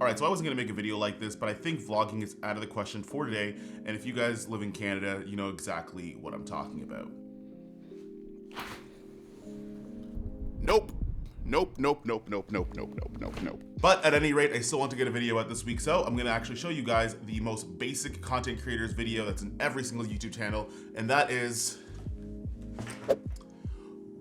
Alright, so I wasn't going to make a video like this, but I think vlogging is out of the question for today, and if you guys live in Canada, you know exactly what I'm talking about. Nope. Nope. But at any rate, I still want to get a video out this week, so I'm going to actually show you guys the most basic content creators video that's in every single YouTube channel, and that is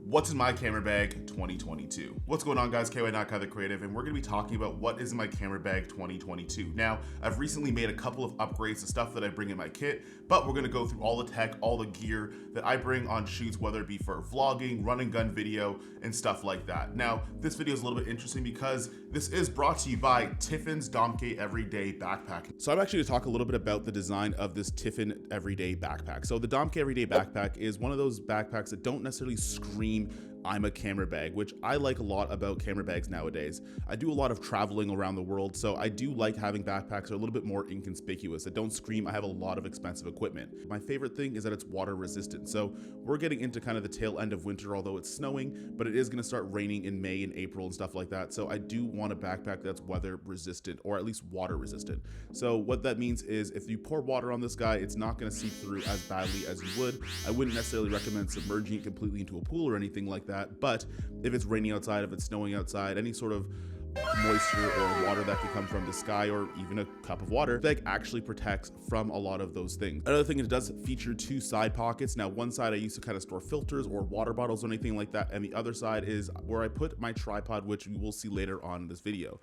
what's in my camera bag 2022. What's going on, guys? KY Not Kai the Creative, and we're going to be talking about what is in my camera bag 2022. Now, I've recently made a couple of upgrades to stuff that I bring in my kit, but we're going to go through all the tech, all the gear that I bring on shoots, whether it be for vlogging, run and gun video, and stuff like that. Now, this video is a little bit interesting because this is brought to you by Tiffin's DOMKE Everyday Backpack. So I'm actually going to talk a little bit about the design of this Tiffin Everyday Backpack. So the DOMKE Everyday Backpack is one of those backpacks that don't necessarily scream I'm a camera bag, which I like a lot about camera bags nowadays. I do a lot of traveling around the world, so I do like having backpacks that are a little bit more inconspicuous, that don't scream I have a lot of expensive equipment. My favorite thing is that it's water resistant. So we're getting into kind of the tail end of winter, although it's snowing, but it is going to start raining in May and April and stuff like that. So I do want a backpack that's weather resistant, or at least water resistant. So what that means is if you pour water on this guy, it's not going to seep through as badly as you would. I wouldn't necessarily recommend submerging it completely into a pool or anything like that, but if it's raining outside, if it's snowing outside, any sort of moisture or water that could come from the sky or even a cup of water, the bag actually protects from a lot of those things. Another thing, it does feature two side pockets. Now, one side I use to kind of store filters or water bottles or anything like that, and the other side is where I put my tripod, which you will see later on in this video.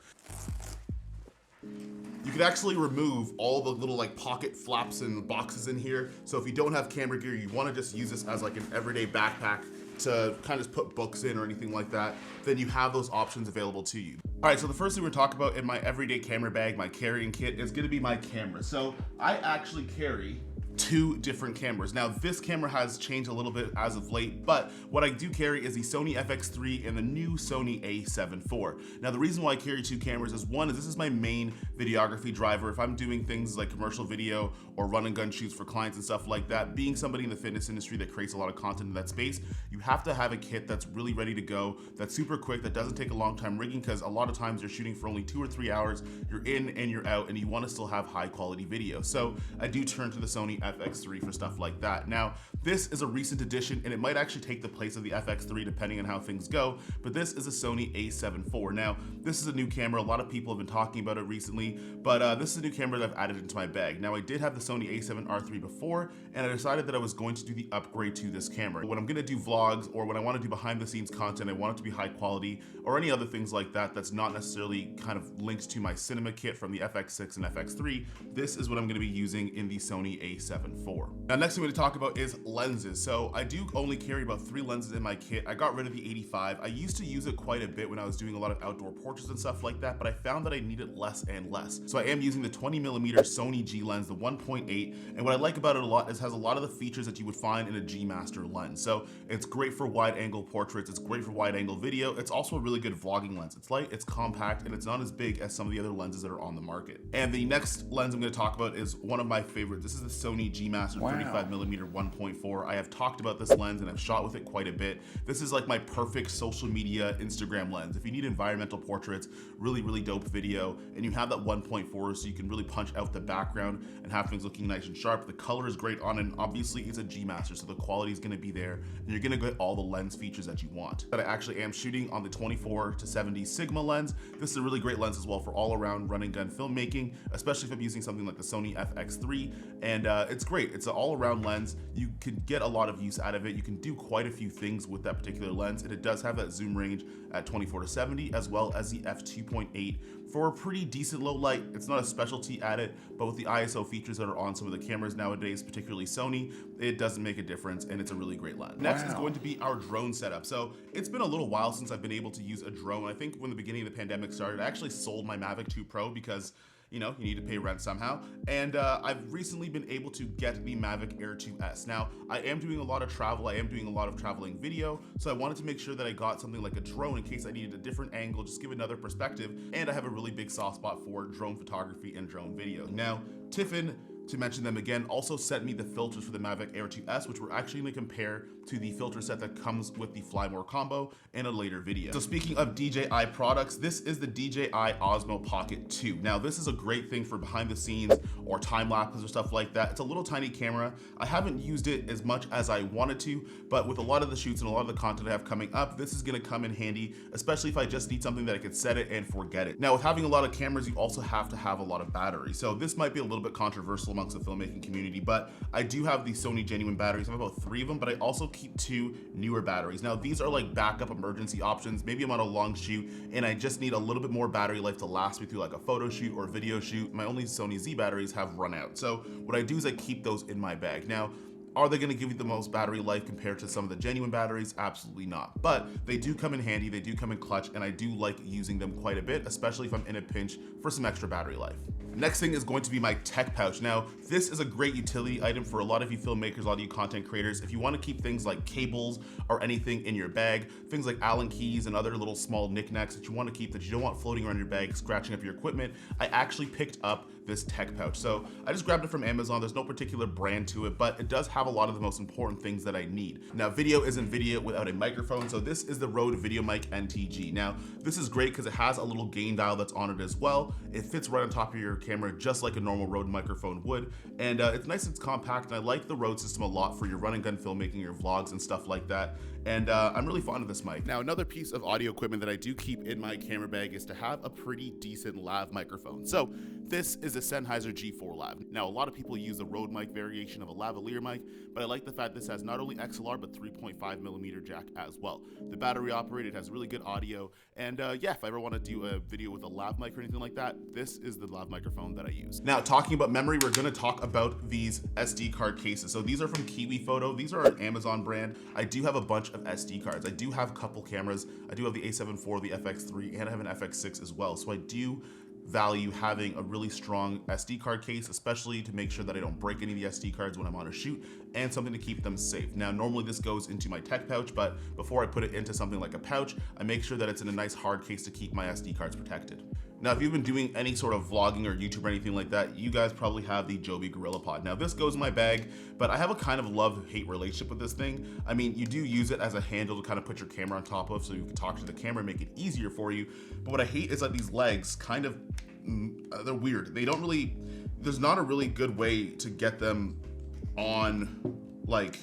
You can actually remove all the little like pocket flaps and boxes in here. So if you don't have camera gear, you want to just use this as like an everyday backpack to kind of put books in or anything like that, then you have those options available to you. All right, so the first thing we're talking about in my everyday camera bag, my carrying kit, is gonna be my camera. So I actually carry two different cameras. Now, this camera has changed a little bit as of late, but what I do carry is the Sony FX3 and the new Sony a7 IV. Now, the reason why I carry two cameras is one, is this is my main videography driver. If I'm doing things like commercial video or run and gun shoots for clients and stuff like that, being somebody in the fitness industry that creates a lot of content in that space, you have to have a kit that's really ready to go, that's super quick, that doesn't take a long time rigging, because a lot of times you're shooting for only 2 or 3 hours, you're in and you're out, and you want to still have high quality video. So I do turn to the Sony FX3 for stuff like that. Now, this is a recent addition, and it might actually take the place of the FX3 depending on how things go, but this is a Sony a7 IV. Now, this is a new camera. A lot of people have been talking about it recently, but this is a new camera that I've added into my bag. Now, I did have the Sony a7 III before, and I decided that I was going to do the upgrade to this camera. When I'm gonna do vlogs, or when I wanna do behind the scenes content, I want it to be high quality, or any other things like that that's not necessarily kind of linked to my cinema kit from the FX6 and FX3, this is what I'm gonna be using in the Sony a7 IV. Now, next thing we're gonna talk about is lenses. So I do only carry about 3 lenses in my kit. I got rid of the 85. I used to use it quite a bit when I was doing a lot of outdoor portraits and stuff like that, but I found that I need it less and less. So I am using the 20mm Sony G lens, the 1.8, and what I like about it a lot is it has a lot of the features that you would find in a G Master lens. So it's great for wide angle portraits, it's great for wide angle video, it's also a really good vlogging lens. It's light, it's compact, and it's not as big as some of the other lenses that are on the market. And the next lens I'm gonna talk about is one of my favorites. This is the Sony G Master 35mm 1.4. I have talked about this lens and I've shot with it quite a bit. This is like my perfect social media Instagram lens. If you need environmental portraits, really dope video, and you have that 1.4 so you can really punch out the background and have things looking nice and sharp. The color is great on it, and obviously it's a G Master, so the quality is gonna be there, and you're gonna get all the lens features that you want. But I actually am shooting on the 24-70 Sigma lens. This is a really great lens as well for all around run and gun filmmaking, especially if I'm using something like the Sony FX3, and it's great. It's an all-around lens. You can get a lot of use out of it. You can do quite a few things with that particular lens, and it does have that zoom range at 24-70 as well as the f2.8 for a pretty decent low light. It's not a specialty at it, but with the ISO features that are on some of the cameras nowadays, particularly Sony, it doesn't make a difference, and it's a really great lens. Next is going to be our drone setup. So it's been a little while since I've been able to use a drone. I think when the beginning of the pandemic started, I actually sold my Mavic 2 Pro because you know, you need to pay rent somehow. And I've recently been able to get the Mavic Air 2S. Now, I am doing a lot of travel. I am doing a lot of traveling video. So I wanted to make sure that I got something like a drone in case I needed a different angle, just give another perspective. And I have a really big soft spot for drone photography and drone video. Now, Tiffin to mention them again, also sent me the filters for the Mavic Air 2S, which we're actually gonna compare to the filter set that comes with the Fly More combo in a later video. So speaking of DJI products, this is the DJI Osmo Pocket 2. Now this is a great thing for behind the scenes or time lapses or stuff like that. It's a little tiny camera. I haven't used it as much as I wanted to, but with a lot of the shoots and a lot of the content I have coming up, this is gonna come in handy, especially if I just need something that I could set it and forget it. Now with having a lot of cameras, you also have to have a lot of battery. So this might be a little bit controversial amongst the filmmaking community, but I do have the Sony genuine batteries. I have about 3 of them, but I also keep 2 newer batteries. Now these are like backup emergency options. Maybe I'm on a long shoot and I just need a little bit more battery life to last me through like a photo shoot or a video shoot. My only Sony Z batteries have run out. So what I do is I keep those in my bag. Now, are they gonna give you the most battery life compared to some of the genuine batteries? Absolutely not. But they do come in handy, they do come in clutch, and I do like using them quite a bit, especially if I'm in a pinch for some extra battery life. Next thing is going to be my tech pouch. Now, this is a great utility item for a lot of you filmmakers, a lot of you content creators. If you wanna keep things like cables or anything in your bag, things like Allen keys and other little small knickknacks that you wanna keep that you don't want floating around your bag, scratching up your equipment, I actually picked up this tech pouch. So I just grabbed it from Amazon. There's no particular brand to it, but it does have a lot of the most important things that I need. Now, video isn't video without a microphone. So this is the Rode VideoMic NTG. Now, this is great because it has a little gain dial that's on it as well. It fits right on top of your camera, just like a normal Rode microphone would. And it's nice, it's compact, and I like the Rode system a lot for your run and gun filmmaking, your vlogs and stuff like that. And I'm really fond of this mic. Now, another piece of audio equipment that I do keep in my camera bag is to have a pretty decent lav microphone. So this is a Sennheiser G4 lav. Now, a lot of people use the Rode mic variation of a lavalier mic, but I like the fact this has not only XLR, but 3.5mm jack as well. The battery operated, has really good audio, and yeah, if I ever want to do a video with a lav mic or anything like that, this is the lav microphone that I use. Now, talking about memory, we're gonna talk about these SD card cases. So these are from Kiwi Photo. These are an Amazon brand. I do have a bunch of SD cards. I do have a couple cameras. I do have the A7 IV, the FX3, and I have an FX6 as well. So I do value having a really strong SD card case, especially to make sure that I don't break any of the SD cards when I'm on a shoot, and something to keep them safe. Now, normally this goes into my tech pouch, but before I put it into something like a pouch, I make sure that it's in a nice hard case to keep my SD cards protected. Now, if you've been doing any sort of vlogging or YouTube or anything like that, you guys probably have the Joby GorillaPod. Now, this goes in my bag, but I have a kind of love-hate relationship with this thing. I mean, you do use it as a handle to kind of put your camera on top of so you can talk to the camera and make it easier for you. But what I hate is that these legs kind of, they're weird. They don't really, there's not a really good way to get them on like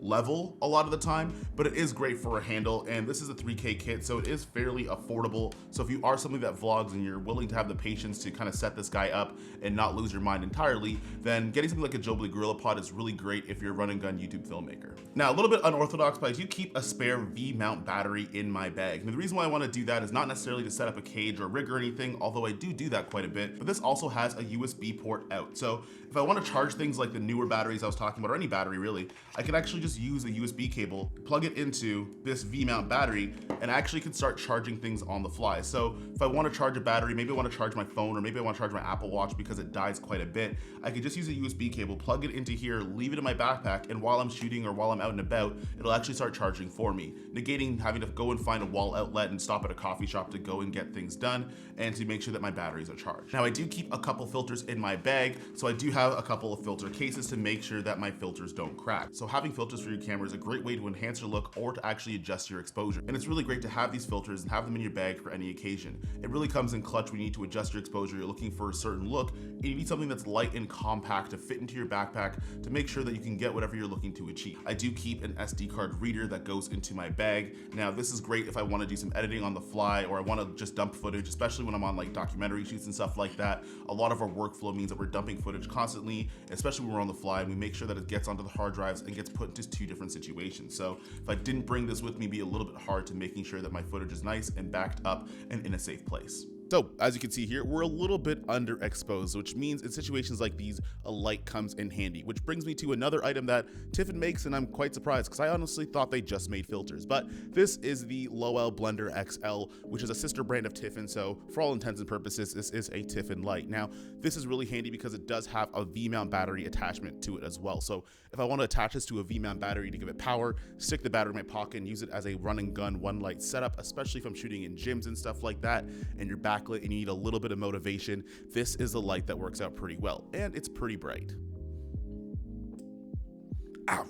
level a lot of the time, but it is great for a handle, and this is a 3K kit, so it is fairly affordable. So if you are somebody that vlogs and you're willing to have the patience to kind of set this guy up and not lose your mind entirely, then getting something like a Joby GorillaPod is really great if you're a run and gun YouTube filmmaker. Now, a little bit unorthodox, but I do keep a spare V-mount battery in my bag. Now, the reason why I want to do that is not necessarily to set up a cage or a rig or anything, although I do that quite a bit, but this also has a USB port out. So if I want to charge things like the newer batteries I was talking about, or any battery really, I can actually just use a USB cable, plug it into this V-mount battery, and I actually can start charging things on the fly. So if I want to charge a battery, maybe I want to charge my phone, or maybe I want to charge my Apple Watch because it dies quite a bit, I could just use a USB cable, plug it into here, leave it in my backpack, and while I'm shooting or while I'm out and about, it'll actually start charging for me, negating having to go and find a wall outlet and stop at a coffee shop to go and get things done, and to make sure that my batteries are charged. Now, I do keep a couple filters in my bag, so I do have a couple of filter cases to make sure that my filters don't crack. So having filters for your camera is a great way to enhance your look or to actually adjust your exposure. And it's really great to have these filters and have them in your bag for any occasion. It really comes in clutch when you need to adjust your exposure, you're looking for a certain look, and you need something that's light and compact to fit into your backpack to make sure that you can get whatever you're looking to achieve. I do keep an SD card reader that goes into my bag. Now, this is great if I want to do some editing on the fly, or I want to just dump footage, especially when I'm on like documentary shoots and stuff like that. A lot of our workflow means that we're dumping footage constantly, especially when we're on the fly, and we make sure that it gets onto the hard drives and gets put into 2 different situations. So if I didn't bring this with me, it'd be a little bit hard to making sure that my footage is nice and backed up and in a safe place. So as you can see here, we're a little bit underexposed, which means in situations like these, a light comes in handy, which brings me to another item that Tiffin makes, and I'm quite surprised because I honestly thought they just made filters, but this is the Lowell Blender XL, which is a sister brand of Tiffin. So for all intents and purposes, this is a Tiffin light. Now, this is really handy because it does have a V-mount battery attachment to it as well. So if I want to attach this to a V-mount battery to give it power, stick the battery in my pocket and use it as a run and gun one light setup, especially if I'm shooting in gyms and stuff like that, and your back backlit and you need a little bit of motivation, this is a light that works out pretty well, and it's pretty bright. Ow.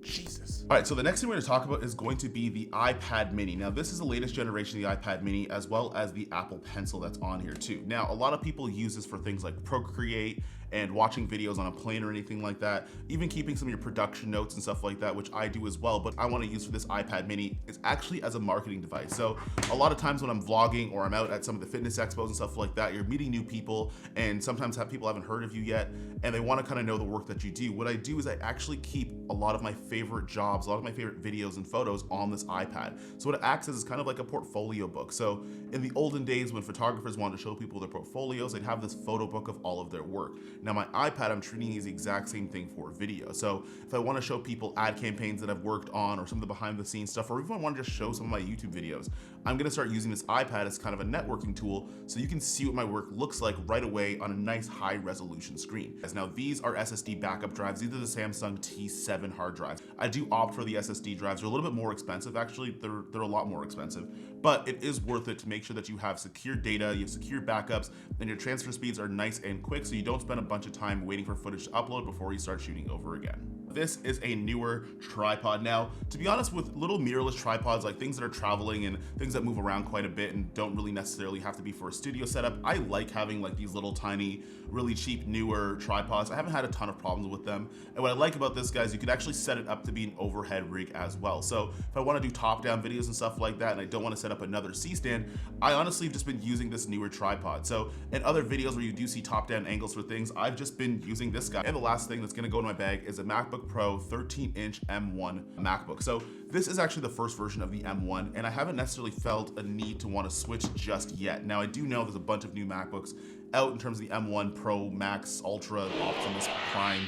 Jesus. All right, so the next thing we're going to talk about is going to be the iPad mini. Now, this is the latest generation of the iPad mini, as well as the Apple Pencil that's on here too. Now, a lot of people use this for things like Procreate and watching videos on a plane or anything like that, even keeping some of your production notes and stuff like that, which I do as well, but I want to use for this iPad mini is actually as a marketing device. So a lot of times when I'm vlogging or I'm out at some of the fitness expos and stuff like that, you're meeting new people, and sometimes people haven't heard of you yet, and they want to kind of know the work that you do. What I do is I actually keep a lot of my favorite jobs, a lot of my favorite videos and photos on this iPad. So what it acts as is kind of like a portfolio book. So in the olden days when photographers wanted to show people their portfolios, they'd have this photo book of all of their work. Now my iPad, I'm treating as the exact same thing for video. So if I want to show people ad campaigns that I've worked on or some of the behind the scenes stuff, or even if I want to just show some of my YouTube videos, I'm going to start using this iPad as kind of a networking tool so you can see what my work looks like right away on a nice high resolution screen. As now these are SSD backup drives. These are the Samsung T7 hard drives. I do opt for the SSD drives. They're a little bit more expensive actually. They're a lot more expensive, but it is worth it to make sure that you have secure data, you have secure backups, and your transfer speeds are nice and quick so you don't spend a bunch of time waiting for footage to upload before you start shooting over again. This is a newer tripod. Now, to be honest, with little mirrorless tripods, like things that are traveling and things that move around quite a bit and don't really necessarily have to be for a studio setup, I like having like these little tiny, really cheap, newer tripods. I haven't had a ton of problems with them. And what I like about this, guys, you could actually set it up to be an overhead rig as well. So if I want to do top-down videos and stuff like that, and I don't want to set up another C-stand, I honestly have just been using this newer tripod. So in other videos where you do see top-down angles for things, I've just been using this guy. And the last thing that's going to go in my bag is a MacBook Pro 13-inch M1 MacBook. So this is actually the first version of the M1, and I haven't necessarily felt a need to want to switch just yet. Now, I do know there's a bunch of new MacBooks out in terms of the M1 Pro, Max, Ultra, Optimus Prime,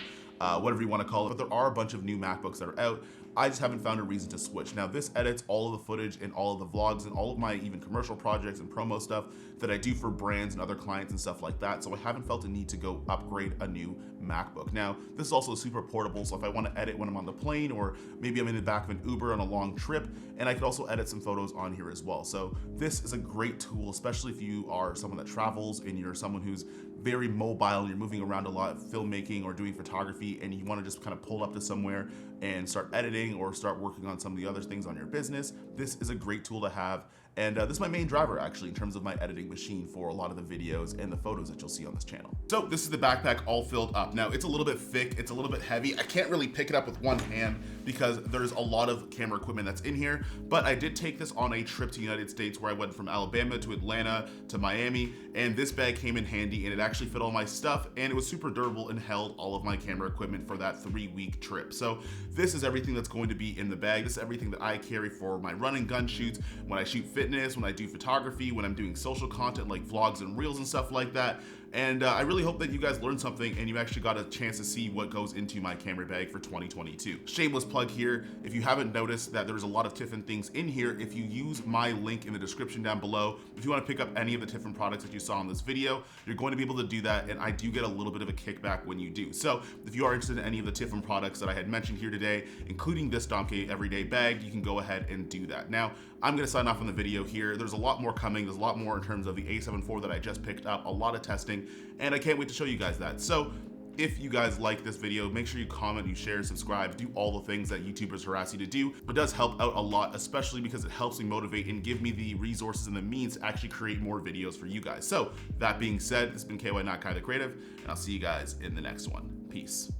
whatever you want to call it, but there are a bunch of new MacBooks that are out. I just haven't found a reason to switch. Now this edits all of the footage and all of the vlogs and all of my even commercial projects and promo stuff that I do for brands and other clients and stuff like that. So I haven't felt a need to go upgrade a new MacBook. Now this is also super portable. So if I want to edit when I'm on the plane, or maybe I'm in the back of an Uber on a long trip, and I could also edit some photos on here as well. So this is a great tool, especially if you are someone that travels and you're someone who's very mobile and you're moving around a lot, filmmaking or doing photography, and you want to just kind of pull up to somewhere and start editing or start working on some of the other things on your business. This is a great tool to have. And this is my main driver actually in terms of my editing machine for a lot of the videos and the photos that you'll see on this channel. So this is the backpack all filled up. Now it's a little bit thick, it's a little bit heavy. I can't really pick it up with one hand because there's a lot of camera equipment that's in here, but I did take this on a trip to the United States where I went from Alabama to Atlanta to Miami, and this bag came in handy and it actually fit all my stuff, and it was super durable and held all of my camera equipment for that 3-week trip. So this is everything that's going to be in the bag. This is everything that I carry for my run and gun shoots, when I shoot fitness, when I do photography, when I'm doing social content like vlogs and reels and stuff like that. And I really hope that you guys learned something and you actually got a chance to see what goes into my camera bag for 2022. Shameless plug here. If you haven't noticed that there's a lot of Tiffin things in here, if you use my link in the description down below, if you want to pick up any of the Tiffin products that you saw in this video, you're going to be able to do that, and I do get a little bit of a kickback when you do. So if you are interested in any of the Tiffin products that I had mentioned here today, including this DOMKE Everyday bag, you can go ahead and do that. Now, I'm going to sign off on the video here. There's a lot more coming. There's a lot more in terms of the A7 IV that I just picked up, a lot of testing, and I can't wait to show you guys that. So if you guys like this video, make sure you comment, you share, subscribe, do all the things that YouTubers harass you to do. It does help out a lot, especially because it helps me motivate and give me the resources and the means to actually create more videos for you guys. So that being said, this has been KY Not Kinda Creative, and I'll see you guys in the next one. Peace.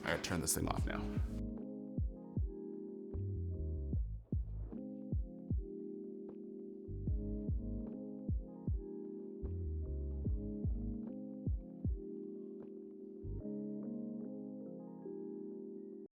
I gotta turn this thing off now.